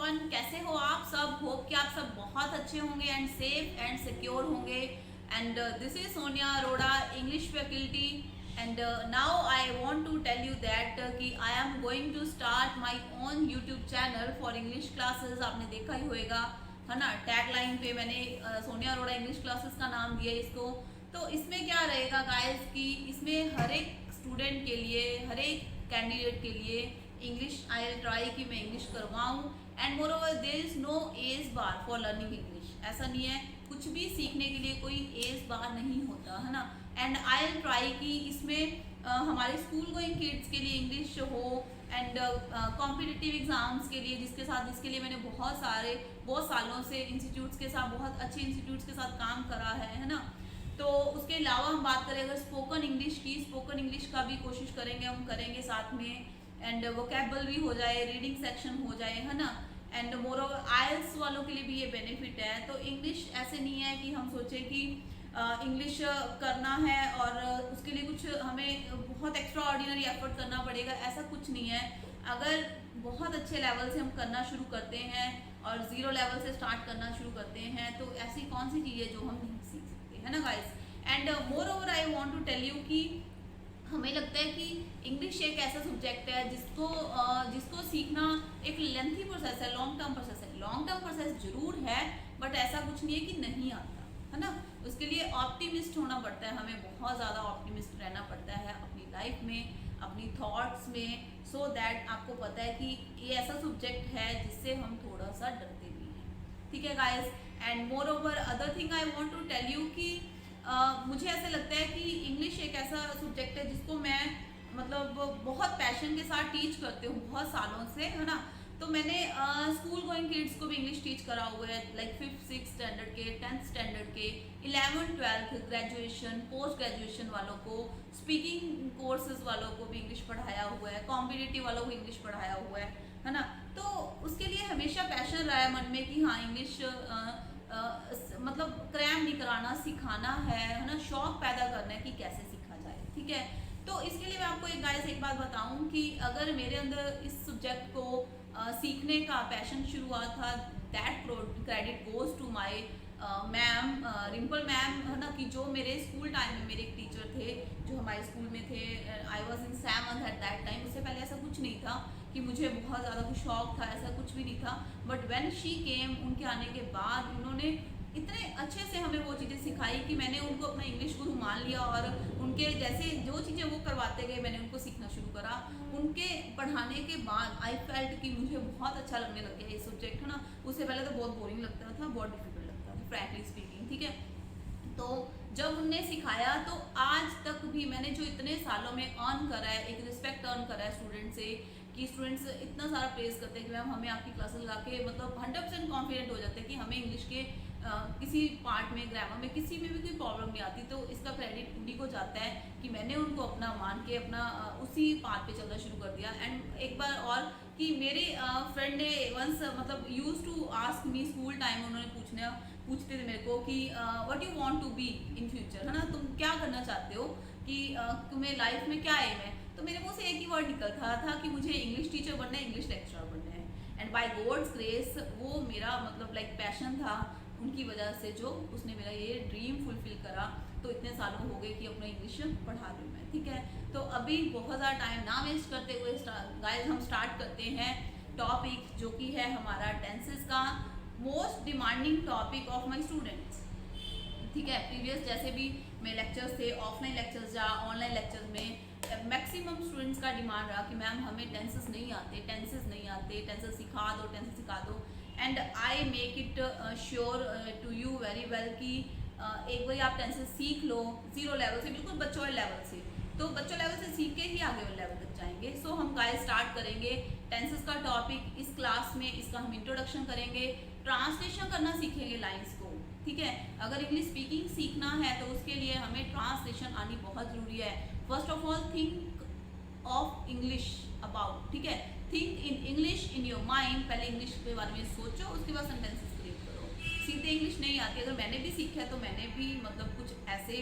Everyone, कैसे हो आप सब। होप कि आप सब बहुत अच्छे होंगे एंड सेफ एंड सिक्योर होंगे। And this is Sonia Arora, English faculty. And now I want to tell you that कि I am going to start my own YouTube channel for English classes. आपने देखा ही होएगा, है ना, टैग लाइन पे मैंने Sonia Arora English classes का नाम दिया इसको। तो इसमें क्या रहेगा गाइस कि इसमें हर एक स्टूडेंट के लिए, हर एक कैंडिडेट के लिए इंग्लिश आई विल ट्राई कि मैं इंग्लिश करवाऊँ। And moreover there is no age bar for learning English. ऐसा नहीं है, कुछ भी सीखने के लिए कोई एज बार नहीं होता, है ना। एंड आई विल ट्राई कि इसमें हमारे स्कूल गोइंग किड्स के लिए इंग्लिश हो एंड कॉम्पिटिटिव एग्जाम्स के लिए, जिसके लिए मैंने बहुत सालों से इंस्टीट्यूट्स के साथ, बहुत अच्छे इंस्टीट्यूट्स के साथ काम करा है ना। तो उसके अलावा हम बात करें अगर स्पोकन इंग्लिश की, स्पोकन इंग्लिश का भी कोशिश करेंगे, हम करेंगे साथ में। एंड वोकेबलरी हो जाए, रीडिंग सेक्शन हो जाए, है ना। एंड मोर ओवर आइल्स वालों के लिए भी ये बेनिफिट है। तो इंग्लिश ऐसे नहीं है कि हम सोचें कि इंग्लिश करना है और उसके लिए कुछ हमें बहुत एक्स्ट्रा ऑर्डिनरी एफर्ट करना पड़ेगा, ऐसा कुछ नहीं है। अगर बहुत अच्छे लेवल से हम करना शुरू करते हैं और ज़ीरो लेवल से स्टार्ट करना शुरू करते हैं तो ऐसी कौन सी चीज़ है जो हम नहीं सीख सकते, है ना guys. And moreover I want to tell you कि हमें लगता है कि इंग्लिश एक ऐसा सब्जेक्ट है जिसको सीखना एक लेंथी प्रोसेस है, लॉन्ग टर्म प्रोसेस है। लॉन्ग टर्म प्रोसेस जरूर है, बट ऐसा कुछ नहीं है कि नहीं आता, है ना। उसके लिए ऑप्टिमिस्ट होना पड़ता है, हमें बहुत ज़्यादा ऑप्टिमिस्ट रहना पड़ता है अपनी लाइफ में, अपनी थॉट्स में, सो दैट आपको पता है कि ये ऐसा सब्जेक्ट है जिससे हम थोड़ा सा डरते भी हैं, ठीक है guys. And moreover other thing I want to tell you कि मुझे ऐसा लगता है कि इंग्लिश एक ऐसा सब्जेक्ट है जिसको मैं मतलब बहुत पैशन के साथ टीच करती हूँ बहुत सालों से, है ना। तो मैंने स्कूल गोइंग किड्स को भी इंग्लिश टीच करा हुआ है, लाइक 5th 6th स्टैंडर्ड के, 10th स्टैंडर्ड के, 11th 12th graduation, post graduation वालों को, स्पीकिंग कोर्सेज वालों को भी इंग्लिश पढ़ाया हुआ है, कॉम्पिटिटिव वालों को इंग्लिश पढ़ाया हुआ है ना। तो उसके लिए हमेशा पैशन रहा है मन में कि हाँ इंग्लिश मतलब क्रैम नहीं कराना, सिखाना है ना, शौक पैदा करना है कि कैसे सीखा जाए, ठीक है। तो इसके लिए मैं आपको एक बात बताऊं कि अगर मेरे अंदर इस सब्जेक्ट को सीखने का पैशन शुरू हुआ था, that credit goes to my ma'am Rimpal ma'am, है ना, कि जो मेरे स्कूल टाइम में मेरे एक टीचर थे जो हमारे स्कूल में थे। I was in 7th at that time. उससे पहले ऐसा कुछ नहीं था कि मुझे बहुत ज़्यादा कुछ शौक था, ऐसा कुछ भी नहीं था। बट व्हेन शी केम, उनके आने के बाद उन्होंने इतने अच्छे से हमें वो चीज़ें सिखाई कि मैंने उनको अपना इंग्लिश गुरु मान लिया और उनके जैसे जो चीज़ें वो करवाते गए मैंने उनको सीखना शुरू करा। उनके पढ़ाने के बाद आई फेल्ट कि मुझे बहुत अच्छा लगने लग गया ये सब्जेक्ट, है ना। उससे पहले तो बहुत बोरिंग लगता था, बहुत डिफिकल्ट लगता था, फ्रैंकली स्पीकिंग, ठीक है। तो जब उनने सिखाया तो आज तक भी मैंने जो इतने सालों में अर्न करा है, एक रिस्पेक्ट अर्न करा है स्टूडेंट से, कि स्टूडेंट्स इतना सारा प्रेज करते हैं कि मैम हमें आपकी क्लासेस लगा के मतलब 100% कॉन्फिडेंट हो जाते हैं कि हमें इंग्लिश के किसी पार्ट में, ग्रामर में, किसी में भी कोई प्रॉब्लम नहीं आती। तो इसका क्रेडिट उन्हीं को जाता है कि मैंने उनको अपना मान के अपना उसी पाथ पे चलना शुरू कर दिया। एंड एक बार और कि मेरे फ्रेंड ने वंस मतलब use to ask me school time, उन्होंने पूछते थे मेरे को कि what you want to be in future, है ना, तुम क्या करना चाहते हो, कि तुम्हें लाइफ में क्या एम है। तो मेरे मुंह से एक ही वर्ड निकलता था कि मुझे इंग्लिश टीचर बनना है, इंग्लिश लेक्चरर बनना है। एंड बाय गॉड्स ग्रेस वो मेरा मतलब लाइक पैशन था, उनकी वजह से जो उसने मेरा ये ड्रीम फुलफिल करा। तो इतने सालों हो गए कि अपना इंग्लिश पढ़ा रही हूँ मैं, ठीक है। तो अभी बहुत ज़्यादा टाइम ना वेस्ट करते हुए गाइस हम स्टार्ट करते हैं टॉपिक जो कि है हमारा टेंसेस का most demanding topic of my students, ठीक है। प्रीवियस जैसे भी मेरे लेक्चर्स थे, ऑफलाइन लेक्चर्स या ऑनलाइन लेक्चर्स में, मैक्सिमम स्टूडेंट्स का डिमांड रहा कि मैम हमें टेंसेस नहीं आते, टेंसेस सिखा दो। And I make it sure to you very well कि एक बार आप टेंसेस सीख लो जीरो लेवल से, बिल्कुल बच्चों वाले लेवल से, तो बच्चों लेवल से सीख के ही आगे वाले लेवल तक जाएंगे। सो हम गाइस स्टार्ट करेंगे टेंसेस का टॉपिक इस क्लास में। इसका हम इंट्रोडक्शन करेंगे, ट्रांसलेशन करना सीखेंगे लाइन्स को, ठीक है। अगर इंग्लिश स्पीकिंग सीखना है तो उसके लिए हमें ट्रांसलेशन आनी बहुत ज़रूरी है। First of all think of English about, ठीक है, think in English in your mind. पहले इंग्लिश के बारे में सोचो, उसके बाद सेंटेंसेस क्रिएट करो। सीधे इंग्लिश नहीं आती, अगर मैंने भी सीखा है तो मैंने भी मतलब कुछ ऐसे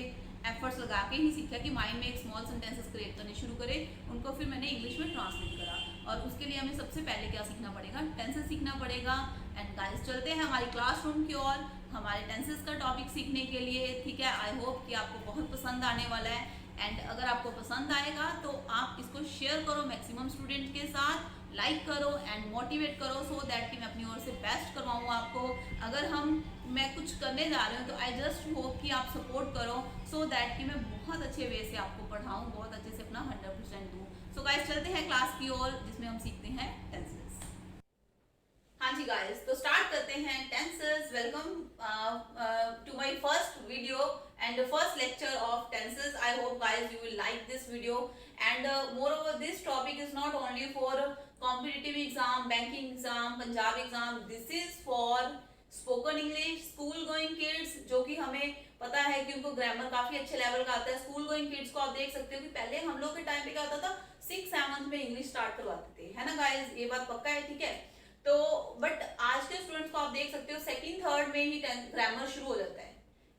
एफर्ट्स लगा के ही सीखा कि माइंड में एक स्मॉल सेंटेंसेस क्रिएट करने शुरू करे, उनको फिर मैंने इंग्लिश में ट्रांसलेट करा। और उसके लिए हमें सबसे पहले क्या सीखना पड़ेगा, टेंसेस सीखना पड़ेगा। एंड गाइस चलते हैं हमारी क्लासरूम की ओर हमारे टेंसेस का टॉपिक सीखने के लिए, ठीक है। आई होप कि आपको बहुत पसंद आने वाला है। एंड अगर आपको पसंद आएगा तो आप इसको शेयर करो मैक्सिमम स्टूडेंट के साथ, लाइक करो एंड मोटिवेट करो, सो दैट कि मैं अपनी ओर से बेस्ट करवाऊँ आपको। अगर मैं कुछ करने जा रही हूँ तो आई जस्ट होप कि आप सपोर्ट करो, सो दैट कि मैं बहुत अच्छे वे से आपको पढ़ाऊँ, बहुत अच्छे से अपना 100% दूँ। सो गाइस चलते हैं क्लास की ओर जिसमें हम सीखते हैं टेंसेस। हाँ जी गाइस, तो स्टार्ट करते हैं tenses. Welcome to my first video and the first lecture of tenses. I hope guys you will like this video, and moreover this topic is not only for competitive exam, banking exam, Punjab exam. This is for spoken English, school going kids, जो कि हमें पता है कि उनको grammar काफी अच्छे level का आता है। स्कूल गोइंग किड्स को आप देख सकते हो कि पहले हम लोग के टाइम पे क्या होता था, 6th-7th में इंग्लिश स्टार्ट करवाते थे, है ना गाइस, ये बात पक्का है, ठीक है। तो बट आज के स्टूडेंट्स को आप देख सकते हो 2nd-3rd में ही ग्रामर शुरू हो जाता है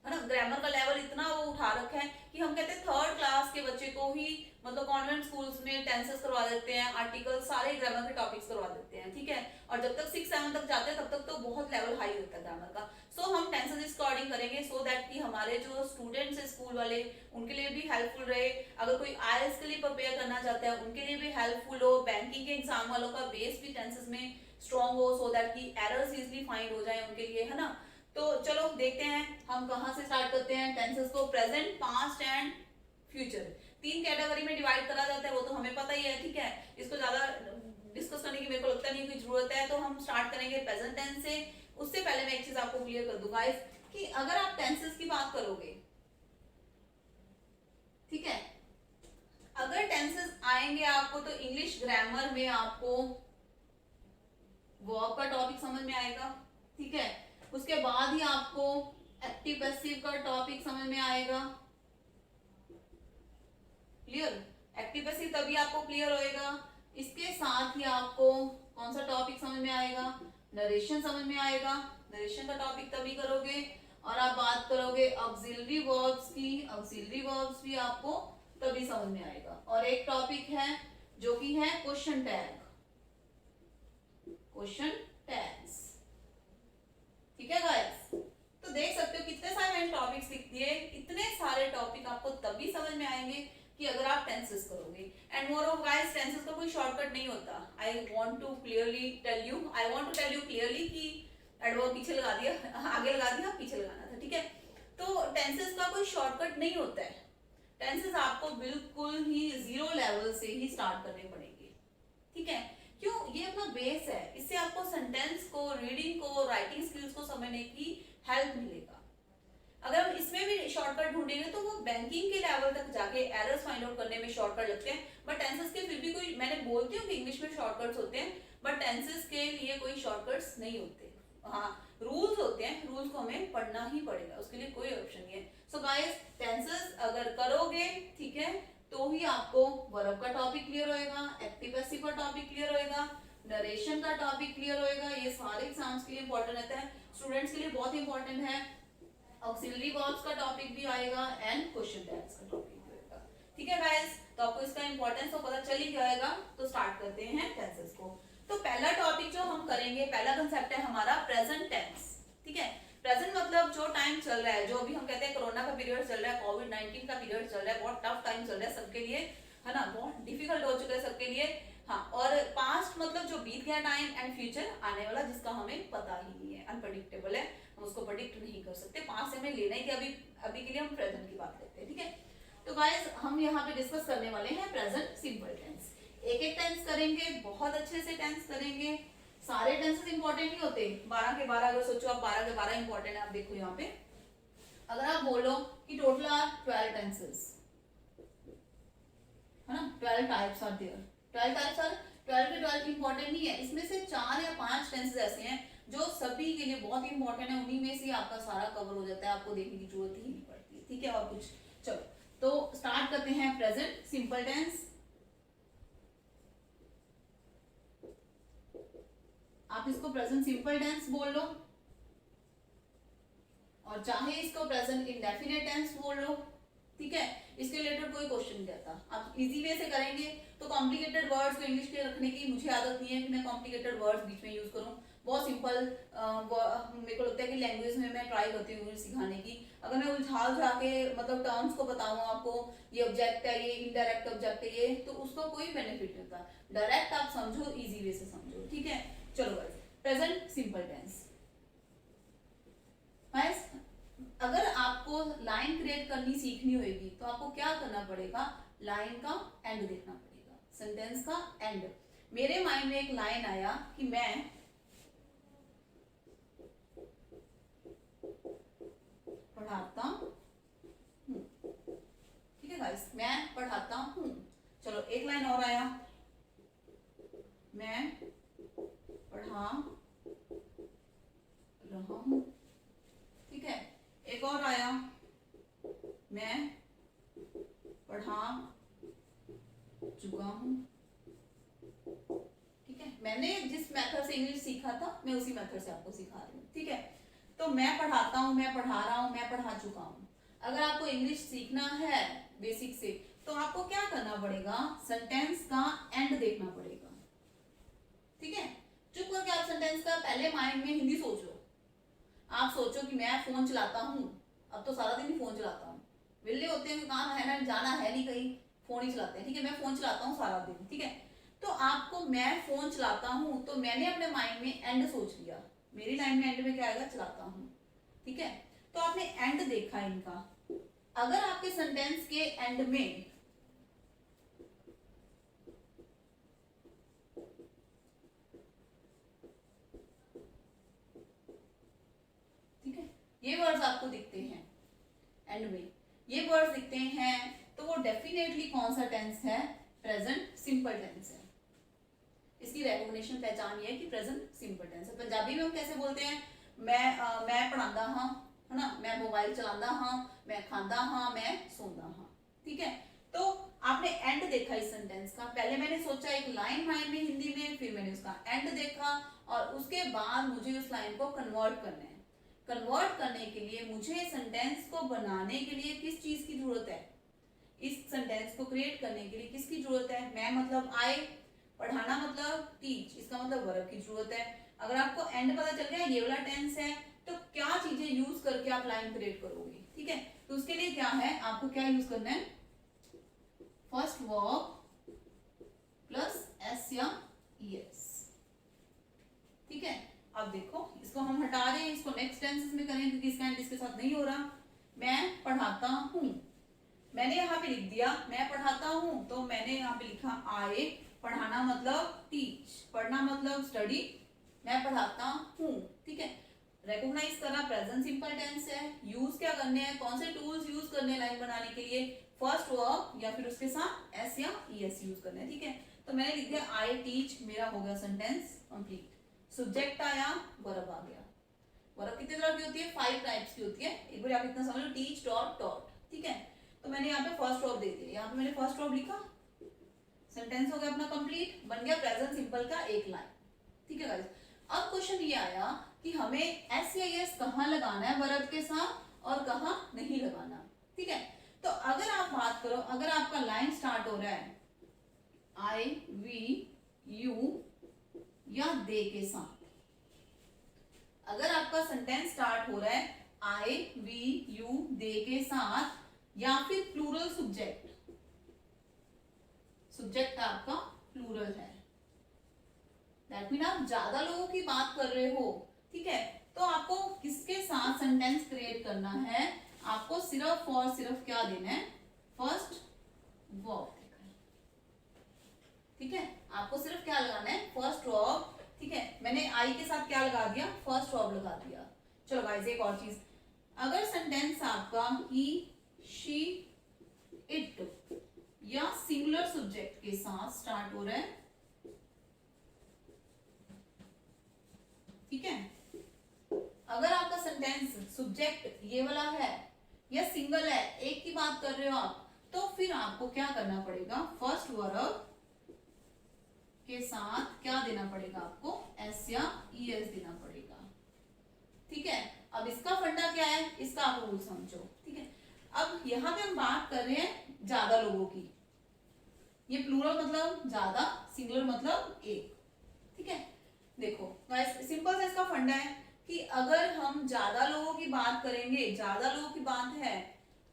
ना। ग्रामर का लेवल इतना वो उठा रखा है कि हम कहते हैं 3rd क्लास के बच्चे को ही मतलब कॉन्वेंट स्कूल्स में टेंसेस करवा देते हैं, आर्टिकल सारे ग्रामर के टॉपिक्स करवा देते हैं, ठीक है। और जब तक 6-7 तक जाते हैं तब तक तो बहुत लेवल हाई होता है ग्रामर का। सो हम टेंसेस इस अकॉर्डिंग करेंगे, सो दैट कि हमारे जो स्टूडेंट्स है स्कूल वाले उनके लिए भी हेल्पफुल रहे। अगर कोई आईएलटीएस के लिए प्रिपेयर करना चाहता है उनके लिए भी हेल्पफुल हो। बैंकिंग के एग्जाम वालों का बेस भी टेंसेस में स्ट्रॉन्ग हो, सो दैट कि एरर्स इजीली फाइंड हो जाए उनके लिए, है ना। तो चलो देखते हैं हम कहां से स्टार्ट करते हैं टेंसेस को। Present, past and future 3 category में डिवाइड करा जाता है, वो तो हमें पता ही है, ठीक है। इसको ज्यादा डिस्कस करने की मेरे को लगता नहीं कोई जरूरत है। तो हम स्टार्ट करेंगे प्रेजेंट टेंस से। उससे पहले मैं एक चीज आपको क्लियर कर दूं गाइस कि अगर आप टेंसेस की बात करोगे, ठीक है, अगर टेंसेस आएंगे आपको तो इंग्लिश ग्रामर में आपको वर्ब का टॉपिक समझ में आएगा, ठीक है। उसके बाद ही आपको एक्टिव पैसिव का टॉपिक समझ में आएगा। क्लियर, एक्टिव पैसिव तभी आपको क्लियर होएगा। इसके साथ ही आपको कौन सा टॉपिक समझ में आएगा, नरेशन समझ में आएगा। नरेशन का टॉपिक तभी करोगे। और आप बात करोगे ऑक्सिलरी वर्ब्स की, ऑक्सिलरी वर्ब्स भी आपको तभी समझ में आएगा। और एक टॉपिक है जो कि है क्वेश्चन टैग, क्वेश्चन टैग्स, ठीक है गाइस। तो देख सकते हो कितने सारे टॉपिक्स लिख दिए। इतने सारे टॉपिक आपको तभी समझ में आएंगे कि अगर आप टेंसेस करोगे। And more of guys, tenses का कोई शॉर्टकट नहीं होता। I want to tell you clearly कि एडवर्ब पीछे लगा दिया, आगे लगा दिया, पीछे लगाना था, ठीक है। तो टेंसेस का कोई शॉर्टकट नहीं होता है। टेंसेस आपको बिल्कुल ही 0 लेवल से ही स्टार्ट करने पड़ेंगे, ठीक है। क्यों, ये अपना बेस है, इससे आपको सेंटेंस को, रीडिंग को, राइटिंग स्किल्स को समझने की हेल्प मिलेगा। अगर हम इसमें भी शॉर्टकट ढूंढेंगे तो वो बैंकिंग के लेवल तक जाके एरर्स फाइंड आउट करने में शॉर्टकट लगते हैं। बट टेंसेस के फिर भी कोई, मैंने बोलती हूँ कि इंग्लिश में शॉर्टकट्स होते हैं, बट टेंसेस के लिए कोई शॉर्टकट्स नहीं होते। हाँ, रूल्स होते हैं, रूल्स को हमें पढ़ना ही पड़ेगा, उसके लिए कोई ऑप्शन नहीं है। सो गाइस, टेंसेस अगर करोगे, ठीक है, तो ही आपको वर्ब का टॉपिक क्लियर होएगा, एक्टिव पैसिव का टॉपिक क्लियर होएगा, नरेशन का टॉपिक क्लियर होएगा। ये सारे एग्जाम्स के लिए इंपॉर्टेंट रहता है, स्टूडेंट्स के लिए बहुत इंपॉर्टेंट है। ऑक्सिलरी वर्ब्स का टॉपिक भी आएगा एंड क्वेश्चन टैग्स का टॉपिक भी आएगा, ठीक है गाइस। तो आपको इसका इंपॉर्टेंस तो पता चल ही जाएगा। तो स्टार्ट करते हैं टेंसेस को। तो पहला टॉपिक जो हम करेंगे, पहला कंसेप्ट है हमारा प्रेजेंट टेंस, ठीक है। प्रेजेंट मतलब जो टाइम चल रहा है, जो भी हम कहते हैं कोरोना का पीरियड चल रहा है, कोविड-19 का पीरियड चल रहा है, बहुत टफ टाइम चल रहा है सबके लिए, है ना, बहुत डिफिकल्ट हो चुका है सबके लिए। हाँ, और पास्ट मतलब जो बीत गया टाइम, एंड फ्यूचर आने वाला जिसका हमें पता ही नहीं है, अनप्रेडिक्टेबल है, हम उसको प्रेडिक्ट नहीं कर सकते। पास्ट से हमें लेना ही कि अभी के लिए हम प्रेजेंट की बात करते हैं, ठीक है। तो गाइस, हम यहाँ पे डिस्कस करने वाले हैं प्रेजेंट सिंपल टेंस। एक एक टेंस करेंगे, बहुत अच्छे से टेंस करेंगे। सारे टेंसेस इंपॉर्टेंट नहीं होते, 12 के 12 अगर सोचो आप 12 के 12 इंपॉर्टेंट है। आप देखो यहाँ पे अगर आप बोलो कि टोटल आर 12 टेंसेस, है ना, 12 types are there, 12 types are, 12 के 12 इंपॉर्टेंट नहीं है। इसमें से 4 या 5 टेंसेस ऐसे हैं जो सभी के लिए बहुत इंपॉर्टेंट है, उन्हीं में से आपका सारा कवर हो जाता है, आपको देखने की जरूरत ही नहीं पड़ती, ठीक है। और कुछ, चलो तो स्टार्ट करते हैं प्रेजेंट सिंपल टेंस। आप इसको प्रेजेंट सिंपल टेंस बोल लो, और चाहे इसको प्रेजेंट इंडेफिनिट टेंस बोल लो, ठीक है। इसके रिलेटेड कोई क्वेश्चन नहीं आता, आप इजी वे से करेंगे तो कॉम्प्लिकेटेड वर्ड्स को इंग्लिश के रखने की मुझे आदत नहीं है कि मैं कॉम्प्लिकेटेड वर्ड्स बीच में यूज करूँ। बहुत सिंपल मेरे को लगता है कि लैंग्वेज में मैं ट्राई करती हूँ इंग्लिश सिखाने की। अगर मैं उलझा उलझा के मतलब टर्म्स को बताऊँ आपको, ये ऑब्जेक्ट है, ये इनडायरेक्ट ऑब्जेक्ट है, ये तो उसका कोई बेनिफिट नहीं होता। डायरेक्ट आप समझो, इजी वे से समझो, ठीक है। चलो guys, present simple tense. Guys, अगर आपको लाइन क्रिएट करनी सीखनी होगी तो आपको क्या करना पड़ेगा, लाइन का एंड देखना पड़ेगा, सेंटेंस का एंड। मेरे माइंड में एक लाइन आया कि मैं पढ़ाता हूं, ठीक है गाइस, मैं पढ़ाता हूं। चलो एक लाइन और आया, मैं पढ़ा रहा हूं, ठीक है। एक और आया, मैं पढ़ा चुका हूं, ठीक है। मैंने जिस मेथड से इंग्लिश सीखा था मैं उसी मेथड से आपको सिखा रही हूँ, ठीक है। तो मैं पढ़ाता हूँ, मैं पढ़ा रहा हूँ, मैं पढ़ा चुका हूँ। अगर आपको इंग्लिश सीखना है बेसिक से तो आपको क्या करना पड़ेगा, सेंटेंस का एंड देखना पड़ेगा, ठीक है। चुप करके आप सेंटेंस का पहले माइंड में हिंदी सोच लो। आप सोचो कि मैं फोन चलाता हूँ, अब तो सारा दिन ही फोन चलाता हूँ, विले होते हैं, काम है ना, जाना है नहीं कहीं, फोन ही चलाते हैं, ठीक है। मैं फोन चलाता हूँ सारा दिन, ठीक है। तो आपको मैं फोन चलाता हूँ, तो मैंने अपने माइंड में एंड सोच लिया, मेरी लाइन में एंड में क्या आएगा, चलाता हूँ, ठीक है। तो आपने एंड देखा इनका। अगर आपके सेंटेंस के एंड में ये वर्ड्स आपको दिखते हैं एंड में, ये वर्ड्स दिखते हैं, तो वो डेफिनेटली कौन सा टेंस है, प्रेजेंट सिंपल टेंस है। इसकी रिकॉग्निशन पहचान ये है कि प्रेजेंट सिंपल टेंस है। पंजाबी में हम कैसे बोलते हैं, मैं पढ़ांदा हाँ, है ना, मैं मोबाइल चलांदा हाँ, मैं खांदा हाँ, मैं सोंदा हाँ, ठीक है। तो आपने एंड देखा इस सेंटेंस का, पहले मैंने सोचा एक लाइन माइंड में हिंदी में, फिर मैंने उसका एंड देखा, और उसके बाद मुझे उस लाइन को कन्वर्ट करना है। कन्वर्ट करने के लिए मुझे सेंटेंस को बनाने के लिए किस चीज की जरूरत है, इस सेंटेंस को क्रिएट करने के लिए किसकी जरूरत है, मैं मतलब आई, पढ़ाना मतलब टीच, इसका मतलब वर्ब की जरूरत है। अगर आपको एंड पता चल गया ये वाला टेंस है, तो क्या चीजें यूज करके आप लाइन क्रिएट करोगे, ठीक है। तो उसके लिए क्या है, आपको क्या यूज करना है, फर्स्ट वर्ब प्लस एस या ईएस, ठीक है। अब देखो इसको हम हटा रहे हैं, इसको नेक्स्ट टेंसेस में करें क्योंकि इसका एंड इसके साथ नहीं हो रहा। मैं पढ़ाता हूँ, मैंने यहाँ पे लिख दिया मैं पढ़ाता हूँ, तो मैंने यहाँ पे लिखा आई, पढ़ाना मतलब टीच, पढ़ना मतलब स्टडी, मैं पढ़ाता हूँ, ठीक है। रिकॉग्नाइज करा, प्रेजेंट सिंपल टेंस है। यूज क्या करने हैं, कौन से टूल्स यूज करने हैं लाइन बनाने के लिए, फर्स्ट वर्ब या फिर उसके साथ एस या ईएस यूज करने हैं, ठीक है। तो मैंने लिख दिया आई टीच, मेरा हो गया सेंटेंस कंप्लीट। सब्जेक्ट आया, वर्ब आ गया। वर्ब कितने तरह की होती है, 5 टाइप्स की होती है, एक बार आप इतना समझ लो, टीच, टॉट, टॉट, ठीक है। तो मैंने यहाँ पे फर्स्ट वर्ब दे दिया, यहाँ पे मैंने फर्स्ट वर्ब लिखा, सेंटेंस हो गया अपना कंप्लीट, बन गया प्रेजेंट सिंपल का एक लाइन, ठीक है गाइस। अब क्वेश्चन ये आया कि हमें एस या एस कहाँ लगाना है वर्ब के साथ और कहाँ नहीं लगाना, ठीक है। तो अगर आप बात करो, अगर आपका लाइन स्टार्ट हो रहा है आई, वी, यू या दे के साथ, अगर आपका सेंटेंस स्टार्ट हो रहा है आई, वी, यू, दे के साथ, या फिर प्लूरल सब्जेक्ट, सब्जेक्ट आपका प्लूरल है, दैट मीन आप ज्यादा लोगों की बात कर रहे हो, ठीक है। तो आपको किसके साथ सेंटेंस क्रिएट करना है, आपको सिर्फ और सिर्फ क्या देना है, फर्स्ट वर्ब, ठीक है। आपको सिर्फ क्या लगाना है, फर्स्ट वर्ब, ठीक है। मैंने आई के साथ क्या लगा दिया, फर्स्ट वर्ब लगा दिया। चलो गाइस एक और चीज, अगर सेंटेंस आपका ही, शी, इट या सिंगुलर सब्जेक्ट के साथ स्टार्ट हो रहा है, ठीक है। अगर आपका सेंटेंस सब्जेक्ट ये वाला है या सिंगल है, एक की बात कर रहे हो आप, तो फिर आपको क्या करना पड़ेगा, फर्स्ट वर्ब के साथ क्या देना पड़ेगा आपको, एस या ईएस देना पड़ेगा, ठीक है। अब इसका फंडा क्या है, इसका आप रूल समझो, ठीक है। अब यहाँ पे हम बात कर रहे हैं ज्यादा लोगों की, ये प्लूरल मतलब ज्यादा, सिंगुलर मतलब एक, ठीक है। देखो गाइस सिंपल सा इसका फंडा है कि अगर हम ज्यादा लोगों की बात करेंगे, ज्यादा लोगों की बात है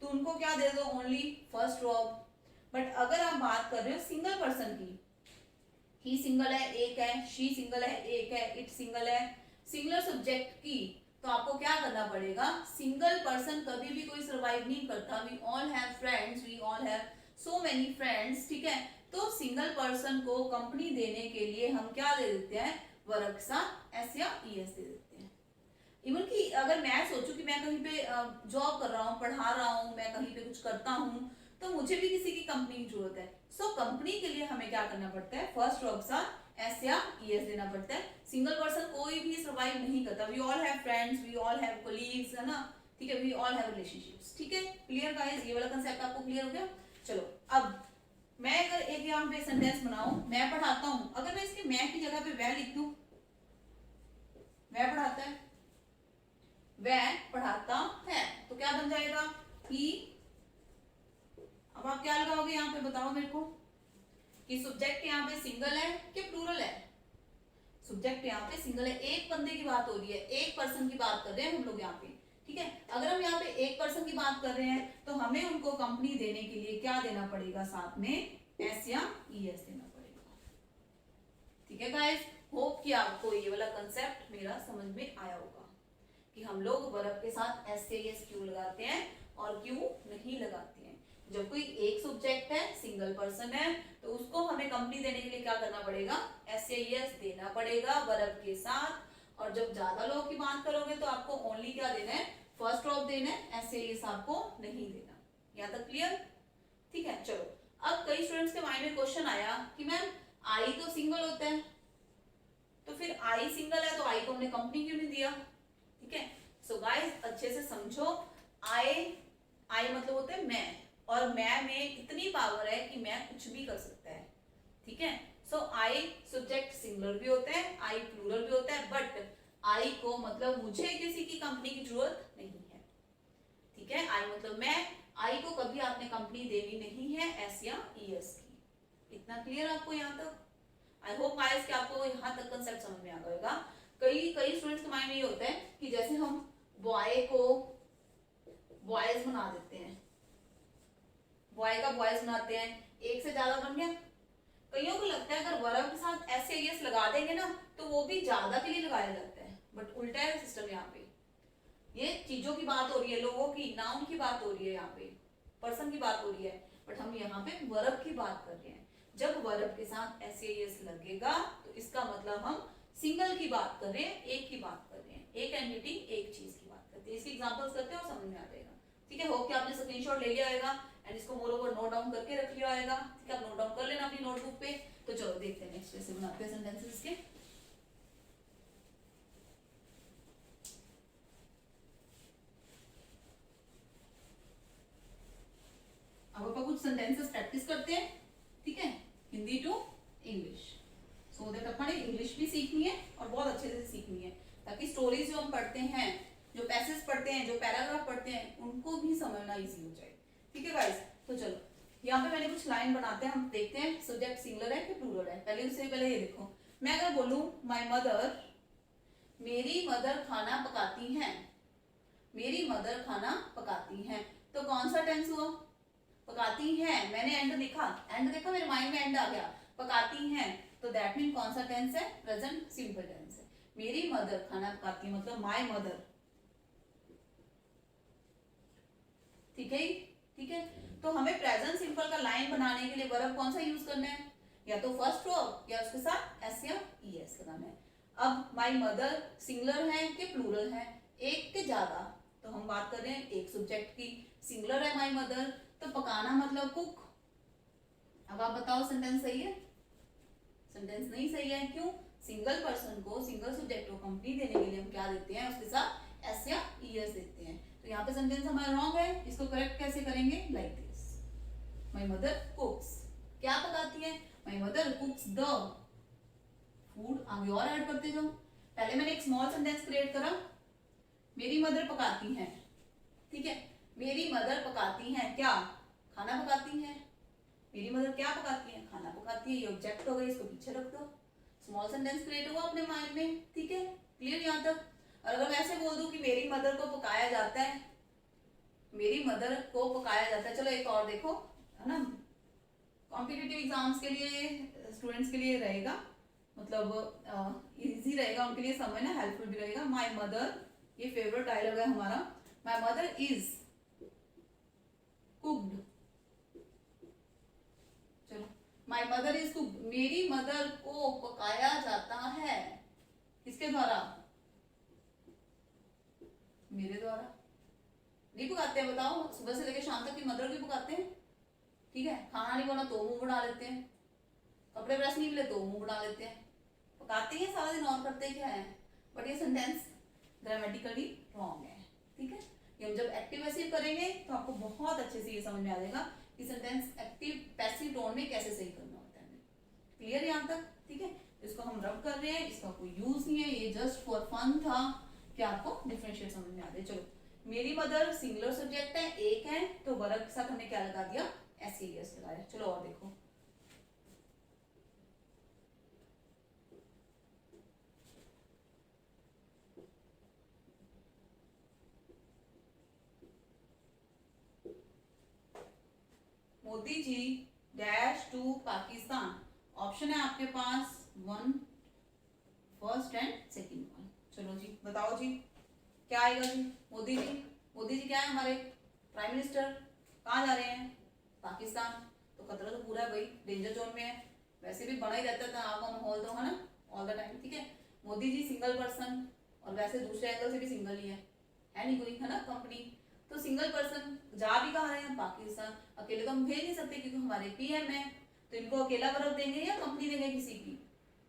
तो उनको क्या दे दो, ओनली फर्स्ट वर्ब। बट अगर आप बात कर रहे हो सिंगल पर्सन की, ही सिंगल है एक है, शी सिंगल है एक है, इट सिंगल है, सिंगुलर सब्जेक्ट की, तो आपको क्या करना पड़ेगा, सिंगल पर्सन कभी भी कोई सर्वाइव नहीं करता। We all have friends, we all have so many friends, ठीक है। तो सिंगल पर्सन को कंपनी देने के लिए हम क्या दे देते हैं, वर्ब के साथ एस या ईएस दे देते हैं। इवन कि अगर मैं सोचूं कि मैं कहीं पे जॉब कर रहा हूँ, पढ़ा रहा हूँ, मैं कहीं पे कुछ करता हूँ, तो मुझे भी किसी की कंपनी की जरूरत है। सो कंपनी के लिए हमें क्या करना पड़ता है, फर्स्ट वर्ब के साथ एस या ईएस देना पड़ता है। सिंगल पर्सन कोई भी सर्वाइव नहीं करता। We all have friends, we all have colleagues, है ना, ठीक है, वी ऑल हैव रिलेशनशिप्स, ठीक है। क्लियर गाइस, ये वाला कंसेप्ट आपको क्लियर हो गया। चलो अब मैं अगर एक यहाँ पे सेंटेंस बनाऊं, मैं पढ़ाता हूं, अगर मैं इसके मैं की जगह पे वह लिख दूं, वह पढ़ाता है, वह पढ़ाता है, तो क्या बन जाएगा, ही। अब आप क्या लगाओगे यहाँ पे, बताओ मेरे को कि सब्जेक्ट यहाँ पे सिंगल है कि प्लूरल है। सब्जेक्ट यहाँ पे सिंगल है, एक बंदे की बात हो रही है, एक पर्सन की बात कर रहे हैं हम लोग यहाँ पे, ठीक है। अगर हम यहाँ पे एक पर्सन की बात कर रहे हैं तो हमें उनको कंपनी देने के लिए क्या देना पड़ेगा, साथ में एस या ईएस देना पड़ेगा, ठीक है गाइस। होप कि आपको ये वाला कंसेप्ट मेरा समझ में आया होगा कि हम लोग वर्ब के साथ एस या ईएस क्यों लगाते हैं और क्यों नहीं लगाते हैं। जब कोई एक सब्जेक्ट है, सिंगल पर्सन है, तो उसको हमें कंपनी देने के लिए क्या करना पड़ेगा, एस या ईएस देना पड़ेगा वर्ब के साथ। और जब ज्यादा लोगों की बात करोगे तो आपको ओनली क्या देना है, फर्स्ट वर्ब देना है, एस या ईएस आपको नहीं देना। यहाँ तक क्लियर, ठीक है। चलो अब कई स्टूडेंट्स के माइंड में क्वेश्चन आया कि मैम आई तो सिंगल होता है, तो फिर आई सिंगल है तो आई को हमने कंपनी क्यों नहीं दिया, ठीक है। सो गाइस अच्छे से समझो, आई मतलब होता है मैं, और मैं में इतनी पावर है कि मैं कुछ भी कर सकता है, ठीक है। सो आई सब्जेक्ट सिंगुलर भी होता है, आई प्लूरल भी होता है, बट आई को मतलब मुझे किसी की कंपनी की जरूरत नहीं है, ठीक है। आई मतलब मैं, आई को कभी आपने कंपनी देनी नहीं है एस या ईएस की। इतना क्लियर आपको यहाँ तक? आई होप गाइस कि आपको यहाँ तक कंसेप्ट समझ में आ गएगा। कई स्टूडेंट्स के माइंड में ये होता है कि जैसे हम बॉय को बॉयज बना देते हैं, बॉय का बॉयज बनाते हैं, एक से ज्यादा बन गया। कईयों को लगता है अगर वर्ब के साथ एस या ईएस लगा देंगे ना तो वो भी ज्यादा के लिए लगाया जाता है, बट उल्टा है सिस्टम। यहाँ पे ये चीजों की बात हो रही है, लोगों की, नाउन की बात हो रही है, यहाँ पे पर्सन की बात हो रही है, बट हम यहाँ पे वर्ब की बात कर रहे हैं। जब वर्ब के साथ एस या ईएस लगेगा तो इसका मतलब हम सिंगल की बात कर रहे हैं, एक की बात कर रहे हैं, एक एंटिटी एक चीज की बात करते हैं। इसके एग्जांपल्स करते हैं और समझ में आ जाएगा, ठीक है। होप कि आपने स्क्रीनशॉट ले लिया होगा एंड इसको मोर ओवर नोट डाउन करके रख लिया होगा, ठीक है। आप नोट डाउन कर लेना अपनी नोटबुक पे। तो चलो देखते हैं नेक्स्ट कैसे बनाते हैं सेंटेंसेस के। अब अपन कुछ सेंटेंसेस प्रैक्टिस करते हैं, ठीक है, Hindi to English, so that अपन इंग्लिश भी सीखनी है और बहुत अच्छे से सीखनी है, ताकि स्टोरीज जो हम पढ़ते हैं, जो पैसेज पढ़ते हैं, जो पैराग्राफ पढ़ते हैं, उनको भी समझना इजी हो जाए, ठीक है गाइस। तो चलो यहाँ पे मैंने कुछ लाइन बनाते हैं, हम देखते हैं सब्जेक्ट सिंगुलर है कि प्लूरल है। पहले उससे पहले ये देखो, मैं अगर बोलूं माय मदर, मेरी मदर खाना पकाती हैं, मेरी मदर खाना पकाती हैं, तो कौन सा टेंस हुआ, पकाती हैं। मैंने एंड देखा, मेरे माइंड में एंड आ गया, पकाती हैं, तो दैट मीन कौन सा टेंस है, प्रेजेंट सिंपल टेंस है। मेरी मदर खाना पकाती है मतलब माय मदर, ठीक है, ठीक है। तो हमें प्रेजेंट सिंपल का लाइन बनाने के लिए वर्ब कौन सा यूज करना है, या तो फर्स्ट वर्ब या उसके साथ एस या ईएस लगाना है। अब माय मदर सिंगुलर है कि प्लूरल है, एक के ज्यादा, तो हम बात कर रहे हैं एक सब्जेक्ट की, सिंगुलर है माय मदर, तो पकाना मतलब कुक। अब आप बताओ सेंटेंस सही है, सेंटेंस नहीं सही है, क्यों, सिंगल पर्सन को, सिंगल सब्जेक्ट को कंपनी देने के लिए हम क्या देते हैं, उसके साथ एस या ईएस देते हैं। तो यहाँ पे सेंटेंस हमारा रॉन्ग है, इसको करेक्ट कैसे करेंगे, लाइक दिस, माय मदर कुक्स, क्या पकाती है, माय मदर कुक्स द फूड। आगे और ऐड करते जाओ। पहले मैंने एक स्मॉल सेंटेंस क्रिएट करा, मेरी मदर पकाती हैं, ठीक है, मेरी मदर पकाती हैं क्या, खाना पकाती हैं, मेरी मदर क्या पकाती है, खाना पकाती है, ये ऑब्जेक्ट हो गया, इसको पीछे रख दो, स्मॉल सेंटेंस क्रिएट हुआ अपने माइंड में, ठीक है, क्लियर यहाँ तक। और अगर मैं ऐसे बोल दूं कि मेरी मदर को पकाया जाता है, मेरी मदर को पकाया जाता है, चलो एक और देखो, है ना, कॉम्पिटिटिव एग्जाम्स के लिए स्टूडेंट्स के लिए रहेगा, मतलब इजी रहेगा उनके लिए समझना, हेल्पफुल भी रहेगा। माय मदर, ये फेवरेट डायलॉग है हमारा, माय मदर इज कुक्ड, चलो माय मदर इज कुक्ड, मेरी मदर को पकाया जाता है, किसके द्वारा, मेरे द्वारा। नहीं पकाते हैं, बताओ, सुबह से लेकर शाम तक की मदर भी पकाते हैं, ठीक है, खाना नहीं बना तो मुंह बना लेते हैं, कपड़े प्रेस नहीं मिले तो मुंह बना लेते हैं, पकाते हैं सारा दिन और करते क्या है। बट ये सेंटेंस ग्रामेटिकली रॉन्ग है, ठीक है। ये हम जब एक्टिव पैसिव करेंगे तो आपको बहुत अच्छे से ये समझ में आ जाएगा कि सेंटेंस एक्टिव पैसिव टोन में कैसे सही करना होता है। क्लियर यहाँ तक, ठीक है। इसको हम रब कर रहे हैं, इसका कोई यूज नहीं है, ये जस्ट फॉर फन था कि आपको डिफरेंशिएट समझ में आ जाए। चलो, मेरी मदर सिंगुलर सब्जेक्ट है, एक है, तो वर्ब के साथ हमने क्या लगा दिया, एस लगाया। चलो और देखो, Modi ji dash to Pakistan, option है आपके पास one, first and second one. चलो जी बताओ जी क्या आएगा जी, मोदी जी, मोदी जी क्या है हमारे प्राइम मिनिस्टर, कहाँ जा रहे हैं, पाकिस्तान, तो खतरा तो पूरा है भाई, डेंजर जोन में है, वैसे भी बना ही रहता था आपका माहौल तो, है ना, ऑल द टाइम, ठीक है। मोदी जी सिंगल पर्सन, और वैसे दूसरे एंगल से भी सिंगल ही है नहीं कोई, है ना, कंपनी, तो सिंगल पर्सन जा भी कहा रहे हैं पाकिस्तान, अकेले तो हम भेज नहीं सकते क्योंकि हमारे पीएम है, तो इनको अकेला वर्ब देंगे या कंपनी देंगे किसी की,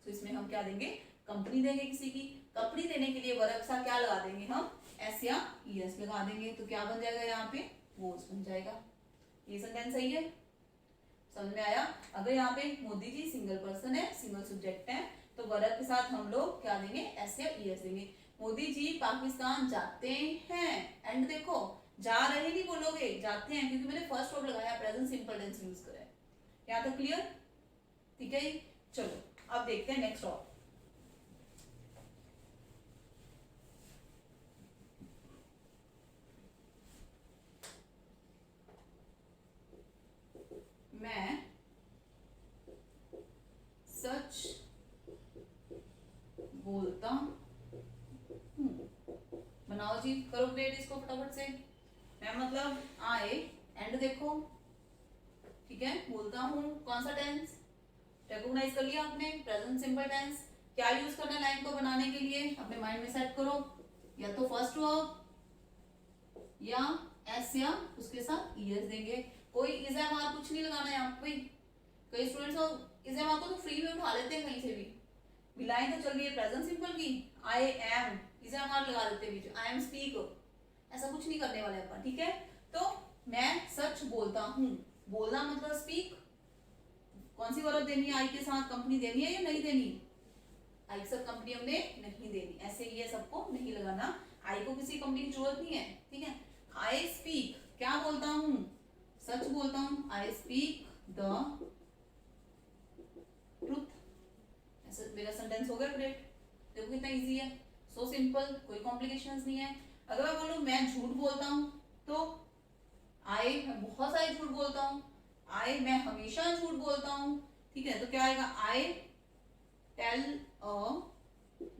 तो इसमें हम क्या देंगे, कंपनी देंगे किसी की। कंपनी देने के लिए वर्ब सा क्या लगा देंगे हम, एस या ईएस लगा देंगे, तो क्या बन जाएगा यहाँ पे, वोज बन जाएगा। ये सेंटेंस सही है, समझ में आया। अगर यहाँ पे मोदी जी सिंगल पर्सन है, सिंगल सब्जेक्ट है, तो वर्ब के साथ हम लोग क्या देंगे, एस या ईएस देंगे। मोदी जी पाकिस्तान जाते हैं, एंड देखो जा रहे नहीं बोलोगे, जाते हैं, क्योंकि मैंने फर्स्ट वर्ब लगाया, प्रेजेंट सिंपल टेंस यूज करा है। यहाँ तक क्लियर, ठीक है। चलो अब देखते हैं नेक्स्ट और, मैं सच बोलता हूँ, बनाओ जी, करो ग्रेड इसको फटाफट से। मैं मतलब आए, एंड देखो, ठीक है, बोलता हूँ, कौन सा टेंस रिकॉग्नाइज कर लिया आपने, प्रेजेंट सिंपल टेंस। क्या यूज करना है लाइन को बनाने के लिए, अपने माइंड में सेट करो, या तो फर्स्ट वर्ब या एस या उसके साथ ईएस देंगे, कोई इज एम आर कुछ नहीं लगाना है आपको। कई स्टूडेंट्स इज एम आर को तो फ्री में उठा लेते हैं कहीं से भी लाइन तो चल रही है प्रेजेंट सिंपल की, I am, is am are लगा देते हैं बीच, आई एम स्पीक, ऐसा कुछ नहीं करने वाले अपन, ठीक है। तो मैं सच बोलता हूँ, बोलना मतलब स्पीक, कौन सी वर्ब देनी है आई के साथ, कंपनी देनी है या नहीं देनी, आई के साथ कंपनी हमने नहीं देनी, ऐसे ये सबको नहीं लगाना, आई को किसी कंपनी की जरूरत नहीं है, ठीक है। आई स्पीक, क्या बोलता हूँ, सच बोलता हूँ, आई स्पीक द ट्रूथ, ऐसा मेरा सेंटेंस हो गया ग्रेट, देखो कितना इजी है, सो सिंपल, कोई कॉम्प्लिकेशंस नहीं है। अगर मैं बोलूँ मैं झूठ बोलता हूँ, तो आई मैं बहुत सारे झूठ बोलता हूँ, आई मैं हमेशा झूठ बोलता हूँ, ठीक है, तो क्या आएगा, आई टेल अ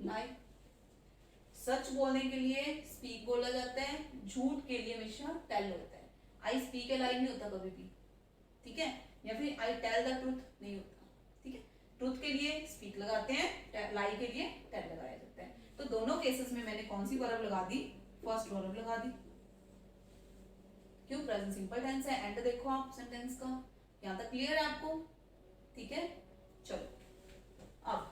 लाई। सच बोलने के लिए स्पीक बोला जाता है, झूठ के लिए हमेशा टेल होता है, आई स्पीक ए लाई नहीं होता कभी भी, ठीक है, या फिर आई टेल द ट्रूथ नहीं होता, ठीक है। ट्रूथ के लिए स्पीक लगाते हैं, लाई के लिए टेल लगाया जाता है। तो दोनों केसेस में मैंने कौन सी वर्ब लगा दी, फर्स्ट वर्ब लगा दी, क्यों, प्रेजेंट सिंपल टेंस है। एंड देखो आप सेंटेंस का, यहां तक क्लियर है आपको, ठीक है। चलो अब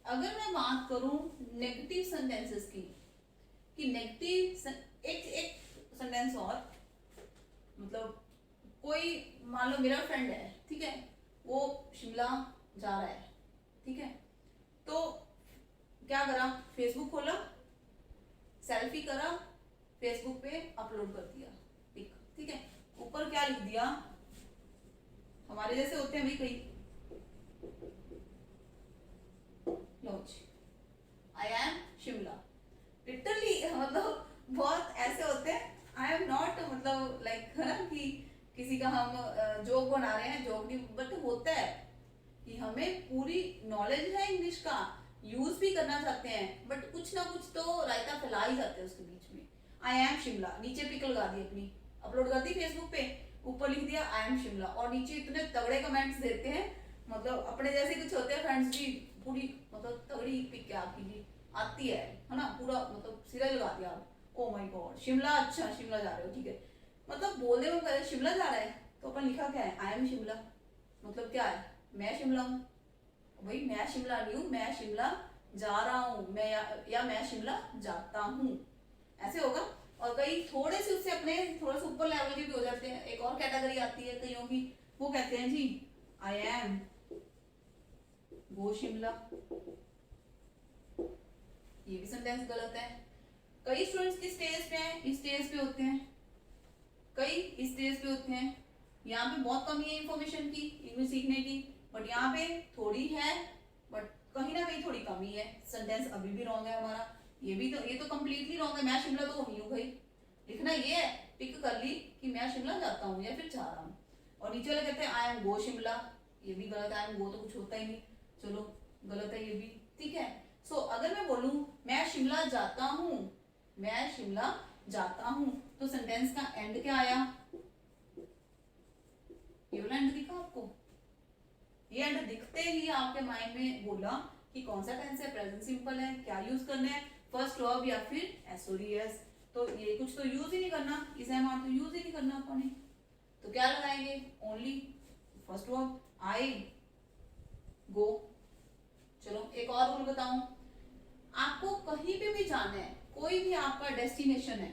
अगर मैं बात करूं नेगेटिव सेंटेंसेस की, कि नेगेटिव एक सेंटेंस और, मतलब कोई मान लो मेरा फ्रेंड है, ठीक है, वो शिमला जा रहा है, ठीक है, तो क्या करा, फेसबुक खोला, सेल्फी करा, फेसबुक पे अपलोड कर दिया पिक, ठीक है। ऊपर क्या लिख दिया, हमारे जैसे होते हैं भाई कई, लो जी, आई एम शिमला, लिटरली मतलब बहुत ऐसे होते हैं। आई एम नॉट मतलब लाइक है ना कि किसी का हम जोक बना रहे हैं, जोक नहीं, बट होता है कि हमें पूरी नॉलेज है इंग्लिश का, यूज भी करना चाहते हैं, बट कुछ ना कुछ तो रायता फैला ही जाते हैं उसके बीच में। आई एम शिमला, नीचे पिक लगा दी अपनी, अपलोड कर दी फेसबुक पे, ऊपर लिख दिया आई एम शिमला, और नीचे इतने तगड़े कमेंट्स देते हैं, मतलब अपने जैसे कुछ होते हैं फ्रेंड्स भी, पूरी मतलब तगड़ी पिक क्या आपकी जी आती है ना, पूरा मतलब सिरा लगा दिया आप, ओ माय गॉड शिमला, अच्छा शिमला जा रहे हो, ठीक है। मतलब बोलने में पहले शिमला जा रहा है, तो अपन लिखा क्या है, आई एम शिमला, मतलब क्या है, मैं शिमला हूँ। भाई मैं शिमला नहीं हूँ, मैं शिमला जा रहा हूँ, मैं या मैं शिमला जाता हूँ, ऐसे होगा। और कई थोड़े से उससे अपने थोड़े से ऊपर लेवल के भी हो जाते हैं, एक और कैटेगरी आती है कईयों की, वो कहते हैं जी आई एम गो शिमला, ये भी सेंटेंस गलत है। कई स्टूडेंट्स किस स्टेज पे हैं, इस स्टेज पे होते हैं, कई इस स्टेज पे होते हैं, यहाँ पे बहुत कमी है इंफॉर्मेशन की, इंग्लिश सीखने की, बट यहाँ पे थोड़ी है, बट कहीं ना कहीं थोड़ी कमी है। सेंटेंस अभी भी रॉन्ग है हमारा, ये तो कंप्लीटली रॉन्ग है, मैं शिमला तो नहीं हूँ भाई, लिखना ये है, टिक कर ली कि मैं शिमला जाता हूँ या फिर जा रहा हूँ, और नीचे वाले कहते हैं आई एम गो शिमला, ये भी गलत है, आई एम गो तो कुछ होता ही नहीं, चलो गलत है ये भी, ठीक है। सो अगर मैं बोलूं मैं शिमला जाता हूँ, मैं शिमला जाता हूँ, तो सेंटेंस का एंड क्या आया, ये वाला एंड दिखा आपको, ये एंड दिखते ही आपके माइंड में बोला कि कौन सा टेंस है, प्रेजेंट सिंपल है, क्या यूज करना है, फर्स्ट वर्ब या फिर एसओडीएस, तो ये कुछ तो यूज ही नहीं करना, इस एमआर तो यूज ही नहीं करना अपन ने, तो क्या लगाएंगे, ओनली फर्स्ट वर्ब आई गो। चलो एक और रूल बताऊं, आपको कहीं पे भी जाना है, कोई भी आपका डेस्टिनेशन है,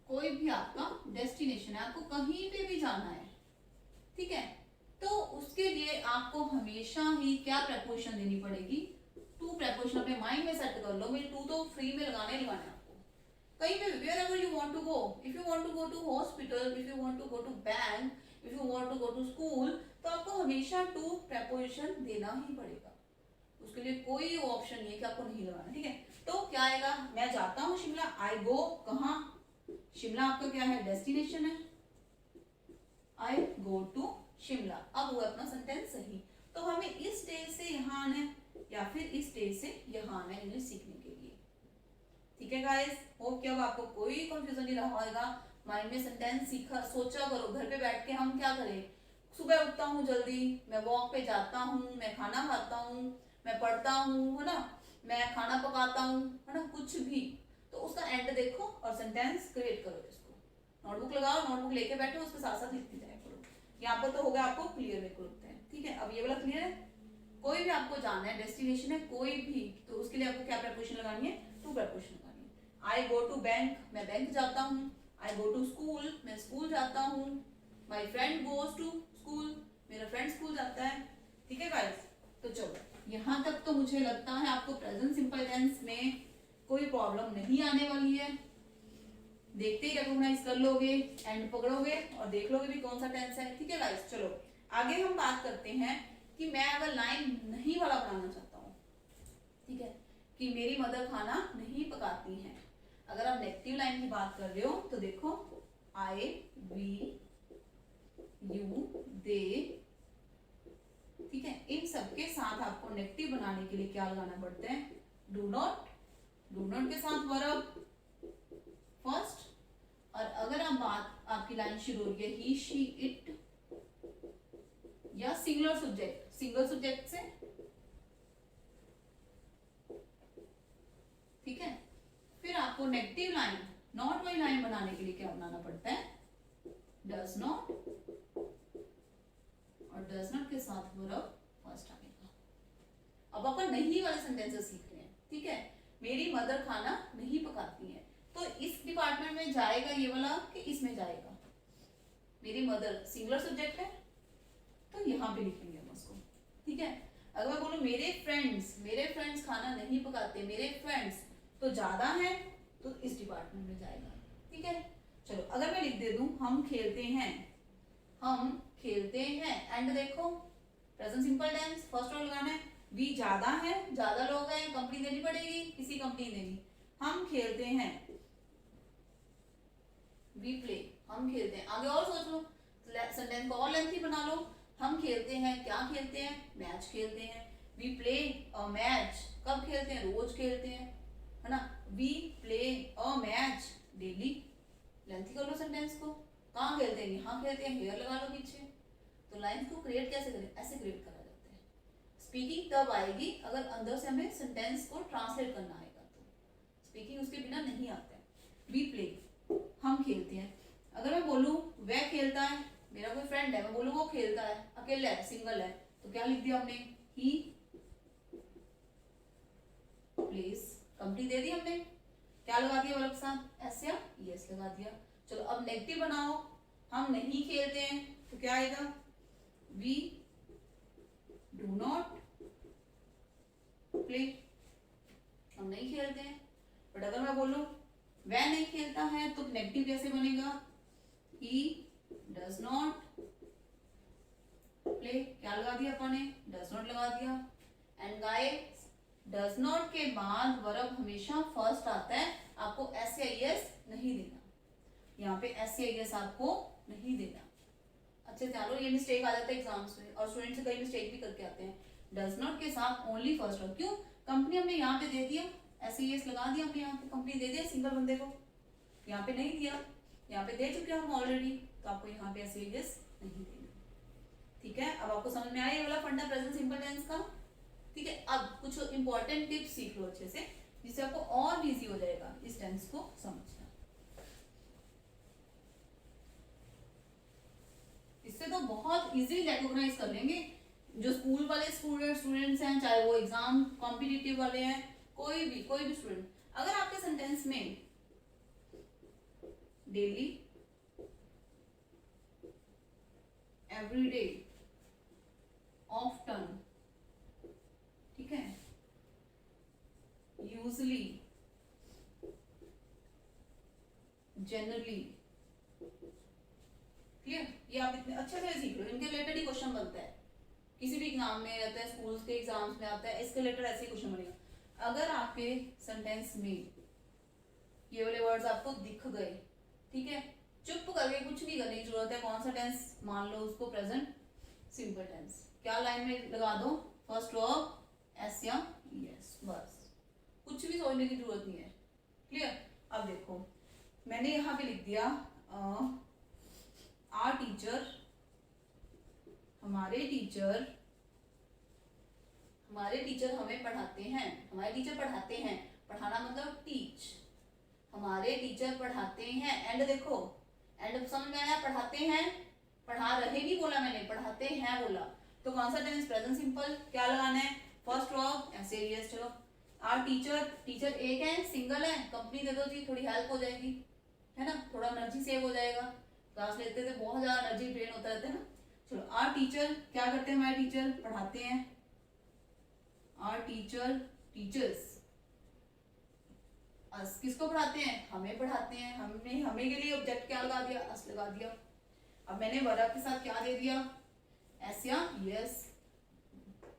कोई भी आपका डेस्टिनेशन है, आपको कहीं पे भी जाना है, ठीक है, तो उसके लिए आपको हमेशा ही क्या प्रेपोजिशन देनी पड़ेगी, टू प्रेपोजिशन अपने माइंड में सेट कर लो, मेरे टू तो फ्री में लगाने लगाना है आपको, कहीं पे wherever you want to go, if you want to go to hospital, if you want to go to bank, if you want to go to school, तो आपको हमेशा टू प्रेपोजिशन देना ही पड़ेगा, उसके लिए कोई ऑप्शन नहीं है कि आपको नहीं लगाना, ठीक है। तो क्या आएगा, मैं जाता हूँ शिमला, आई गो कहाँ, शिमला आपका क्या है, डेस्टिनेशन है, आई गो टू शिमला, अब हुआ अपना सेंटेंस सही। तो हमें इस स्टेज से यहाँ आना है या फिर इस स्टेज से यहाँ आना है इंग्लिश सीखने के लिए, ठीक है गाइस। होप कि अब आपको कोई कंफ्यूजन नहीं रहा होगा, माइंड में सेंटेंस सीखा, सोचा करो, घर पे बैठ के हम क्या करें, सुबह उठता हूँ जल्दी, मैं वॉक पे जाता हूँ, मैं खाना खाता हूँ, मैं पढ़ता हूँ, है ना, मैं खाना पकाता हूँ, है ना, कुछ भी, तो उसका एंड देखो और सेंटेंस क्रिएट करो, इसको नोटबुक लगाओ, नोटबुक लेके बैठो, उसके साथ साथ लिखते जाया करो, यहाँ पर तो हो गया आपको क्लियर मेरे को लगता है, ठीक है। अब ये वाला क्लियर है, कोई भी आपको जाना है, डेस्टिनेशन है कोई भी, तो उसके लिए आपको क्या प्रेपोजिशन लगानी है, टू प्रेपोजिशन लगानी है। आई गो टू बैंक, मैं बैंक जाता हूँ, आई गो टू स्कूल, मैं स्कूल जाता हूँ, my friend goes to school, मेरा फ्रेंड स्कूल जाता है, ठीक है गाइस। तो चलो यहाँ तक तो मुझे लगता है आपको प्रेजेंट सिंपल टेंस में कोई प्रॉब्लम नहीं आने वाली है, देखते ही रिकॉग्नाइज कर लोगे, एंड पकड़ोगे और देख लोगे भी कौन सा टेंस है, ठीक है गाइस। चलो आगे हम बात करते हैं कि मैं अगर लाइन नहीं वाला बनाना चाहता हूँ, ठीक है, कि मेरी मदर खाना नहीं पकाती हैं, अगर आप नेगेटिव लाइन की बात कर रहे हो तो देखो आई, वी, यू, दे, ठीक है, इन सबके साथ आपको नेगेटिव बनाने के लिए क्या लगाना पड़ता है, डू नॉट, डू नॉट के साथ वर्ब फर्स्ट, और अगर आप बात आपकी लाइन शुरू हो रही है ही, शी, इट या सिंगुलर सब्जेक्ट, सिंगल सब्जेक्ट से, ठीक है, फिर आपको नेगेटिव लाइन, नॉट वाली लाइन बनाने के लिए क्या बनाना पड़ता है, डज नॉट, और डज नॉट के साथ वर्ब फर्स्ट आएगा। अब अपन नहीं वाले सेंटेंसेस सीख रहे हैं, ठीक है, मेरी मदर खाना नहीं पकाती है, तो इस डिपार्टमेंट में जाएगा ये वाला कि इसमें जाएगा, मेरी मदर सिंगुलर सब्जेक्ट है तो यहाँ पे लिखेंगे हम उसको, ठीक है। अगर मैं बोलूं मेरे फ्रेंड्स खाना नहीं पकाते, मेरे फ्रेंड्स तो ज्यादा है तो इस डिपार्टमेंट में जाएगा। ठीक है, चलो अगर मैं लिख दे दूं हम खेलते हैं, हम खेलते हैं, एंड देखो present simple tense first word लगाना है। वी ज्यादा है, ज्यादा लोग हैं, कंपनी देनी पड़ेगी, किसी कंपनी देनी। हम खेलते हैं, वी प्ले, हम खेलते हैं। आगे और सोच लो, सेंटेंस को और लेंथी बना लो। हम खेलते हैं, क्या खेलते हैं, मैच खेलते हैं। वी प्ले अ मैच, कब खेलते हैं, रोज खेलते हैं, है ना। We play a match daily, lengthy कर लो सेंटेंस को। कहाँ खेलते हैं, यहाँ खेलते हैं, हेयर लगा लो पीछे। तो लाइंस को क्रिएट कैसे करें, ऐसे क्रिएट करा जाता है। स्पीकिंग तब आएगी अगर अंदर से हमें सेंटेंस को ट्रांसलेट करना आएगा, तो स्पीकिंग उसके बिना नहीं आता है। वी प्ले, हम खेलते हैं। अगर मैं बोलूं वह खेलता है, मेरा कोई फ्रेंड है, मैं बोलूं वो खेलता है, अकेला है, सिंगल है, तो क्या लिख दिया हमने, ही प्लेस। कंपनी दे दी हमने, क्या लगा दिया वर्ब के साथ, एस या यस लगा दिया। चलो अब नेगेटिव बनाओ, हम नहीं खेलते हैं, तो क्या आएगा, वी डू नॉट प्ले, हम नहीं खेलते हैं। बट अगर मैं बोलूं वह नहीं खेलता है, तो नेगेटिव कैसे बनेगा, he does not play, क्या लगा दिया अपन ने, does not लगा दिया। एंड गाइस does not के बाद वर्ब हमेशा फर्स्ट आता है, आपको एस या यस नहीं देना, यहाँ पे एस या यस आपको नहीं देना। अच्छे ध्यान लो, ये मिस्टेक आ जाता है एग्जाम्स में, और स्टूडेंट्स कई मिस्टेक भी करके आते हैं। डज नॉट के साथ ओनली फर्स्ट वर्ब, क्यों, कंपनी हमने यहाँ पे दे दिया, एस या यस लगा दिया हमने, यहाँ पे कंपनी दे दिया सिंगल बंदे को, यहाँ पे नहीं दिया, यहाँ पे दे चुके हम ऑलरेडी, तो आपको यहाँ पे ऐसे यस नहीं देना। ठीक है, अब आपको समझ में आया ये वाला फंडा प्रेजेंट सिंपल टेंस का। ठीक है, अब कुछ इंपॉर्टेंट टिप्स सीख लो अच्छे से, जिससे आपको और इजी हो जाएगा इस टेंस को समझना। इससे तो बहुत इजीली रिकॉग्नाइज कर लेंगे जो स्कूल वाले स्टूडेंट्स हैं, चाहे वो एग्जाम कॉम्पिटिटिव वाले हैं, कोई भी स्टूडेंट। अगर आपके सेंटेंस में डेली, एवरीडे, ऑफ्टन, ठीक है, यूजली, जनरली, क्लियर, ये आप इतने अच्छे से सीख लो, इनके रिलेटेड ही क्वेश्चन बनता है, किसी भी एग्जाम में रहता है, स्कूल्स के एग्जाम्स में आता है, इसके रिलेटेड ऐसे ही क्वेश्चन बनेगा। अगर आपके सेंटेंस में ये वाले वर्ड्स आपको दिख गए, ठीक है, चुप करके कुछ नहीं करने की जरूरत है। कौन सा टेंस, मान लो उसको प्रेजेंट सिंपल टेंस, क्या लाइन में लगा दो, फर्स्ट वर्ब एस या यस, बस, कुछ भी सोचने की जरूरत नहीं है। क्लियर, अब देखो मैंने यहाँ पे लिख दिया आवर टीचर, हमारे टीचर हमें पढ़ाते हैं, हमारे टीचर पढ़ाते हैं, पढ़ाना मतलब टीच, हमारे टीचर पढ़ाते हैं। एंड देखो, एंड समझ में आया, पढ़ाते हैं, पढ़ा रहे नहीं बोला मैंने, पढ़ाते हैं बोला, तो कौन सा टेंस, प्रेजेंट सिंपल, क्या लगाना है, फर्स्ट वर्ब ऐसे यस। चलो आवर टीचर एक है, सिंगल है, कंपनी दे दो जी, थोड़ी हेल्प हो जाएगी, है ना, थोड़ा एनर्जी सेव हो जाएगा, क्लास लेते थे बहुत ज्यादा एनर्जी ड्रेन होता रहता है ना। चलो आवर टीचर, क्या करते हैं हमारे टीचर, पढ़ाते हैं, आवर टीचर टीचर्स, अस किसको पढ़ाते हैं, हमें पढ़ाते हैं, हमने हमें के लिए ऑब्जेक्ट क्या लगा दिया, अस लगा दिया। अब मैंने वर्ब के साथ क्या दे दिया, एस या यस।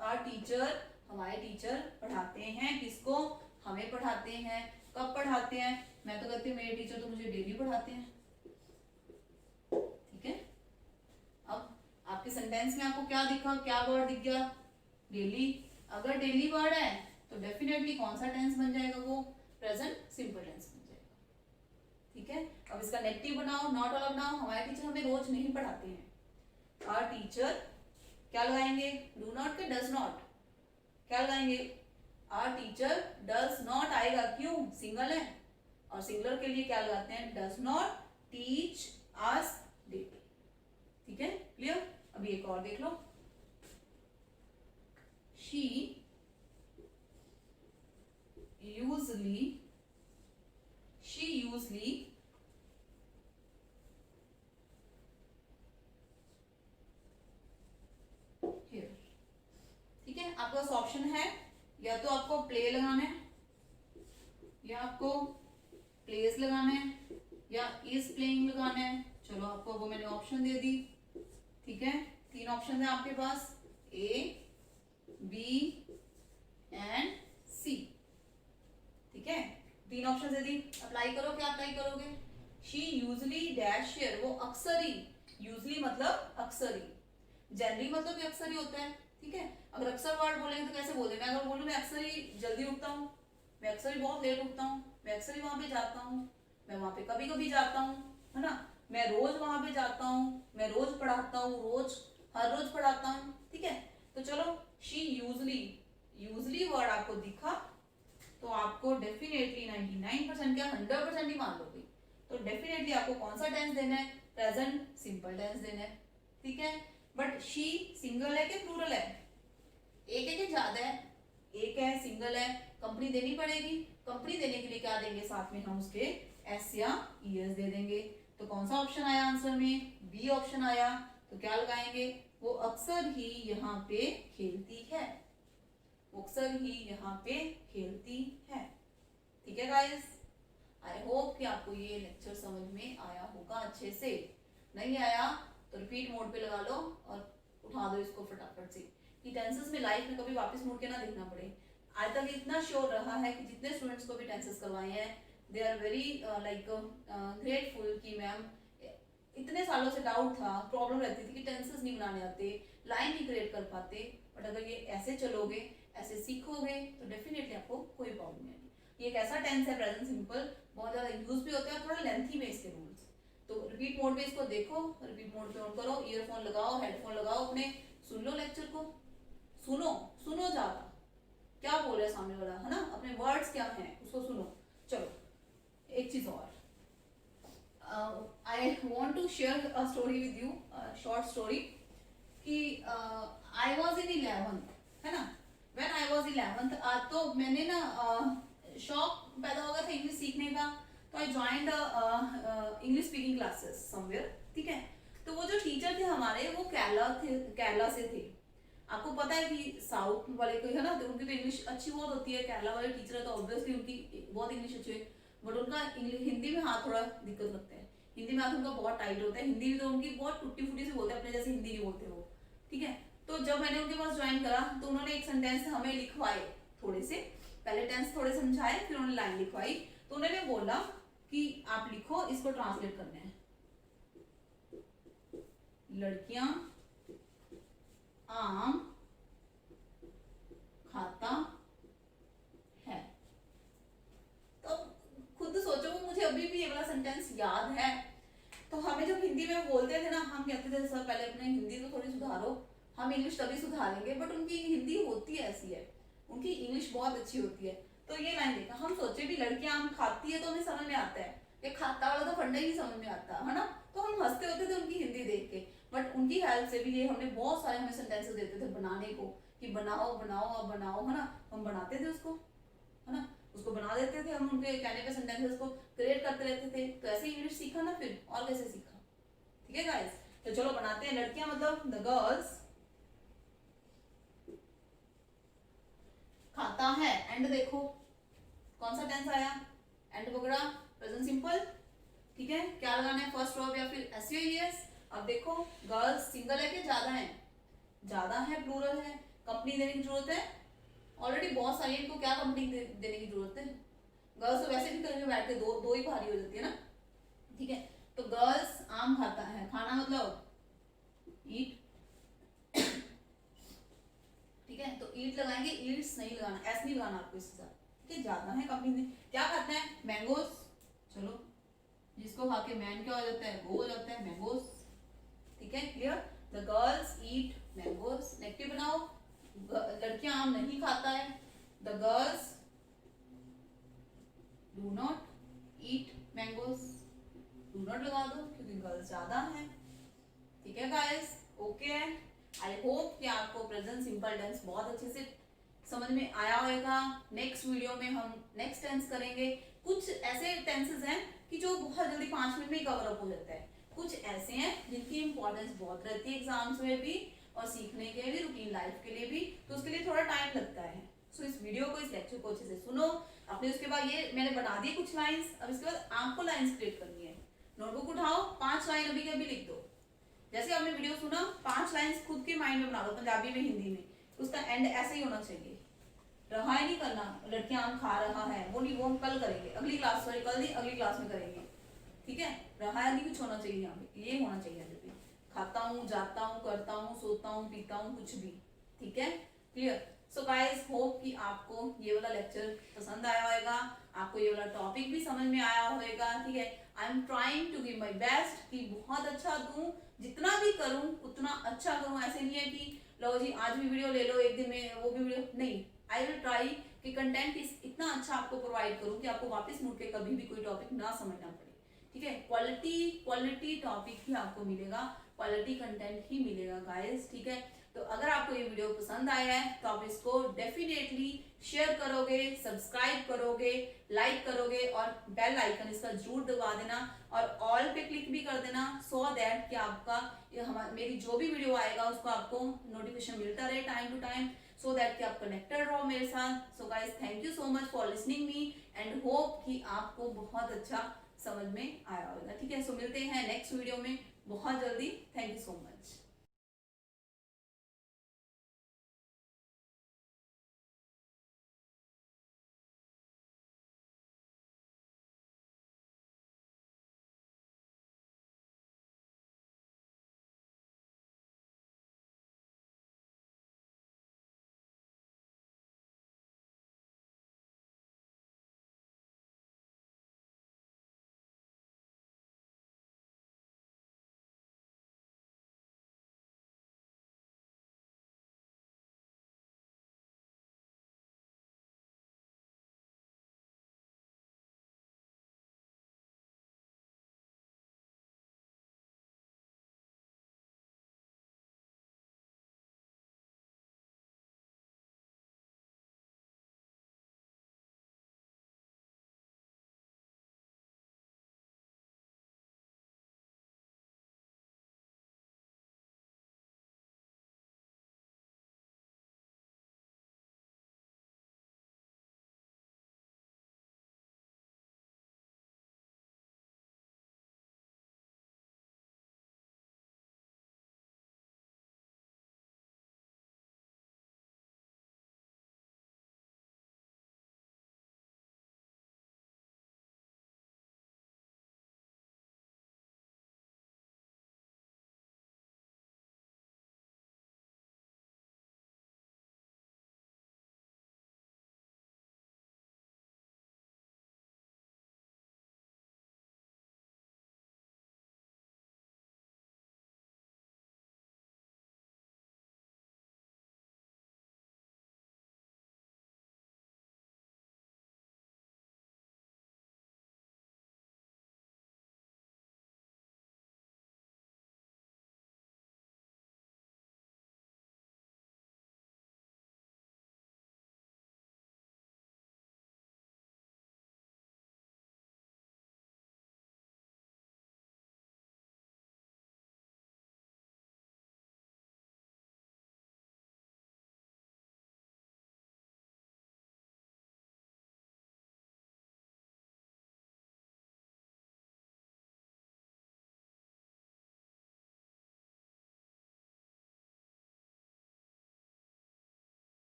आवर टीचर, हमारे टीचर पढ़ाते हैं, किसको, हमें पढ़ाते हैं, कब पढ़ाते हैं, मैं तो कहती हूँ मेरे टीचर तो मुझे डेली पढ़ाते हैं। ठीक है, अब आपके सेंटेंस में आपको क्या दिखा, क्या वर्ड दिख गया, डेली। अगर डेली वर्ड है तो डेफिनेटली कौन सा टेंस बन जाएगा, वो प्रेजेंट सिंपल टेंस बन जाएगा। ठीक है, अब इसका नेगेटिव बनाओ, नॉट वाला बनाओ, हमारे टीचर हमें रोज नहीं पढ़ाते हैं। आवर टीचर क्या लगाएंगे, डू नॉट के डज नॉट, क्या लगाएंगे, आवर टीचर डज नॉट आएगा, क्यों, सिंगल है, और सिंगुलर के लिए क्या लगाते हैं, does not teach us daily. ठीक है, क्लियर। अभी एक और देख लो, शी यूजली हियर। ठीक है, आपके पास ऑप्शन है, या तो आपको प्ले लगाना है, या आपको प्लेस लगाना है या इज प्लेइंग लगाना है। चलो आपको वो मैंने ऑप्शन दे दी, ठीक है। 3 ऑप्शन है आपके पास, ए, बी एंड सी, ठीक है। 3 ऑप्शन दे दी, अप्लाई करो। क्या अप्लाई करोगे? शी यूजली डैश शेयर, वो अक्सर ही, यूजली मतलब अक्सर ही, जनरली मतलब भी अक्सर ही होता है, ठीक है। अगर अक्सर वर्ड बोलेंगे तो कैसे बोलते हैं? मैं अगर बोलूँ मैं अक्सर ही जल्दी उठता हूँ, मैं अक्सर ही बहुत लेट उठता हूँ, मैं अक्सर ही वहां पे जाता हूँ, मैं वहां पे कभी कभी जाता हूँ, है ना, मैं रोज वहां पे जाता हूँ, मैं रोज पढ़ाता हूँ, रोज हर रोज पढ़ाता हूँ, ठीक है। तो चलो शी यूजली, यूजली वर्ड आपको दिखा तो आपको डेफिनेटली 99% क्या 100% ही मान लोगे। तो डेफिनेटली आपको कौन सा टेंस देना है? प्रेजेंट सिंपल टेंस देना है, ठीक है। बट शी सिंगल है कि प्लूरल है? एक है कि ज्यादा है? एक है, सिंगल है, कंपनी देनी पड़ेगी। कंपनी देने के लिए क्या देंगे साथ में? हम उसके एस या ईएस दे देंगे। तो कौन सा ऑप्शन आया आंसर में? बी ऑप्शन आया। तो क्या लगाएंगे? वो अक्सर ही यहाँ पे खेलती है, अक्सर ही यहाँ पे खेलती है, ठीक है गाइस। आई होप कि आपको ये लेक्चर समझ में आया होगा अच्छे से। नहीं आया तो रिपीट मोड पे लगा लो और उठा दो इसको फटाफट से, कि टेंसेस में लाइफ में कभी वापस मुड़ के ना देखना पड़े। आज तक इतना श्योर रहा है कि जितने स्टूडेंट्स को भी टेंसेस करवाए हैं, they are very like grateful कि मैम इतने सालों से डाउट था, प्रॉब्लम रहती थी कि टेंसेस नहीं बनाने आते, लाइन नहीं क्रिएट कर पाते, बट अगर ये ऐसे चलोगे, ऐसे सीखोगे तो डेफिनेटली आपको कोई प्रॉब्लम नहीं आएगी। ये एक ऐसा टेंस है प्रेजेंट सिंपल, बहुत ज्यादा यूज भी होता है, थोड़ा लेंथी में इसके रूल्स। तो रिपीट मोड पे इसको देखो, रिपीट मोड पे ऑन करो, ईयरफोन लगाओ, हेडफोन लगाओ अपने, सुन लो लेक्चर को, सुनो, सुनो ज्यादा क्या बोल रहे हैं सामने वाला, है ना, अपने वर्ड्स क्या हैं उसको सुनो। चलो एक चीज और, I want to share a story with you, short story, कि आई वॉज इन 11th, है ना, व्हेन आई वॉज 11th, तो मैंने ना शौक पैदा हो गया था इंग्लिश सीखने का, तो आई joined English speaking classes somewhere, ठीक है। तो वो जो टीचर थे हमारे, वो केरला से थे। आपको पता है कि साउथ वाले को, है ना, तो उनकी तो इंग्लिश अच्छी बहुत होती है, केरला वाले टीचर है तो ऑब्वियसली उनकी बहुत इंग्लिश अच्छी है, बट उनका हिंदी में हाथ थोड़ा दिक्कत रखते हैं, हिंदी में हाथ उनका बहुत टाइट होता है, हिंदी भी तो उनकी बहुत टूटी फूटी से बोलते हैं, अपने जैसे हिंदी नहीं बोलते वो, ठीक है। तो जब मैंने उनके पास ज्वाइन करा तो उन्होंने एक सेंटेंस हमें लिखवाए, थोड़े से पहले टेंस थोड़े समझाए, फिर उन्होंने लाइन लिखवाई। तो उन्होंने बोला कि आप लिखो, इसको ट्रांसलेट करना है, लड़कियां आम खाता है। तो खुद सोचो, वो मुझे अभी भी ये वाला सेंटेंस याद है। तो हमें जब हिंदी में बोलते थे ना, हम कहते थे सर पहले अपने हिंदी तो थोड़ी सुधारो, हम इंग्लिश तभी सुधारेंगे, बट उनकी हिंदी होती ऐसी है, उनकी इंग्लिश बहुत अच्छी होती है। तो ये लाइन देखा, हम सोचे भी लड़कियां आम खाती है तो हमें समझ में आता है, ये खाता वाला तो फंडा ही नहीं समझ में आता, है ना। तो हम हंसते होते थे उनकी हिंदी देख के, बट उनकी हेल्प से भी ये हमने बहुत सारे हमें सेंटेंसेस देते थे बनाने को, कि बनाओ बनाओ अब बनाओ, है ना, हम बनाते थे उसको, है ना, उसको बना देते थे, हम उनके कहने पे सेंटेंसेस को क्रिएट करते रहते थे। तो ऐसे इंग्लिश सीखा ना, फिर और कैसे सीखा, ठीक है गाइस। तो चलो बनाते हैं, लड़कियां मतलब द गर्ल्स खाता है, एंड देखो कौन सा टेंस आया, एंड पकड़ा, प्रेजेंट सिंपल, ठीक है। क्या लगाना है, फर्स्ट वर्ब या फिर एस या ईएस। अब देखो गर्ल्स सिंगल है कि ज्यादा है? ज्यादा है, प्लूरल है, कंपनी देने की जरूरत है, ऑलरेडी बहुत सारी है, इनको क्या कंपनी देने की जरूरत है? गर्ल्स तो वैसे भी कहीं बैठ के दो दो ही भारी हो जाती है ना, ठीक है। तो गर्ल्स आम खाता है, खाना मतलब ईट, ठीक है। तो ईट लगाएंगे, ईट्स नहीं लगाना, एस नहीं लगाना आपको इसके साथ, ठीक है। ज्यादा है, कंपनी में क्या खाता है, मैंगोस, चलो जिसको खा के मैन क्या हो जाता है, वो हो जाता है मैंगोस, ठीक है, clear. The girls eat mangoes, negative बनाओ, लड़कियां आम नहीं खाता है, the girls do not eat mangoes, do not लगा दो क्योंकि गर्ल्स ज्यादा है, ठीक है गाइस, ओके। आई होप कि आपको प्रेजेंट सिंपल टेंस बहुत अच्छे से समझ में आया होगा। नेक्स्ट वीडियो में हम नेक्स्ट टेंस करेंगे। कुछ ऐसे टेंसेस हैं कि जो बहुत जल्दी 5 मिनट में ही कवर अप हो जाता है, कुछ ऐसे हैं जिनकी इंपॉर्टेंस बहुत रहती है एग्जाम्स में भी और सीखने के लिए भी, रूटीन लाइफ के लिए भी, तो उसके लिए थोड़ा टाइम लगता है। सो इस वीडियो को, इस लेक्चर को अच्छे से सुनो, आपने उसके बाद ये मैंने बना दी कुछ लाइंस, अब इसके बाद आपको लाइंस क्रिएट करनी है। नोटबुक उठाओ, 5 लाइन अभी के अभी लिख दो। जैसे आपने वीडियो सुना, 5 लाइंस खुद के माइंड में बना दो, पंजाबी में, हिंदी में। उसका एंड ऐसे ही होना चाहिए। रहा ही नहीं करना लड़कियां आम खा रहा है, वो नहीं, वो हम कल करेंगे, अगली क्लास, सॉरी कल नहीं, अगली क्लास में करेंगे। ठीक है, रहा नहीं कुछ होना चाहिए यहाँ पे, ये होना चाहिए जब भी खाता हूँ, जाता हूँ, करता हूँ, सोता हूँ, पीता हूँ, कुछ भी। ठीक है, क्लियर। सो गाइस, होप कि आपको ये वाला लेक्चर पसंद आया होगा, आपको ये वाला टॉपिक भी समझ में आया होगा। ठीक है, I am trying to give my best कि बहुत अच्छा दूं, जितना भी करूं उतना अच्छा करूं। ऐसे नहीं है कि लो जी आज भी वीडियो ले लो, एक दिन में वो भी वीडियो नहीं। आई विल ट्राई कि कंटेंट इतना अच्छा आपको प्रोवाइड करूं कि आपको वापस मुड़ के कभी भी कोई टॉपिक ना समझना पड़े। ठीक है, क्वालिटी टॉपिक ही आपको मिलेगा, क्वालिटी कंटेंट ही मिलेगा गाइस। ठीक है, तो अगर आपको ये वीडियो पसंद आया है तो आप इसको डेफिनेटली शेयर करोगे, सब्सक्राइब करोगे, लाइक करोगे और बेल आइकन इसका जरूर दबा देना और ऑल पे क्लिक भी कर देना, सो दैट कि आपका मेरी जो भी वीडियो आएगा उसको आपको नोटिफिकेशन मिलता रहे time to time, so that कि आप कनेक्टेड रहो मेरे साथ। So guys, thank you so much for listening me and hope कि आपको बहुत अच्छा समझ में आया होगा। ठीक है, सो मिलते हैं नेक्स्ट वीडियो में बहुत जल्दी। Thank you so much.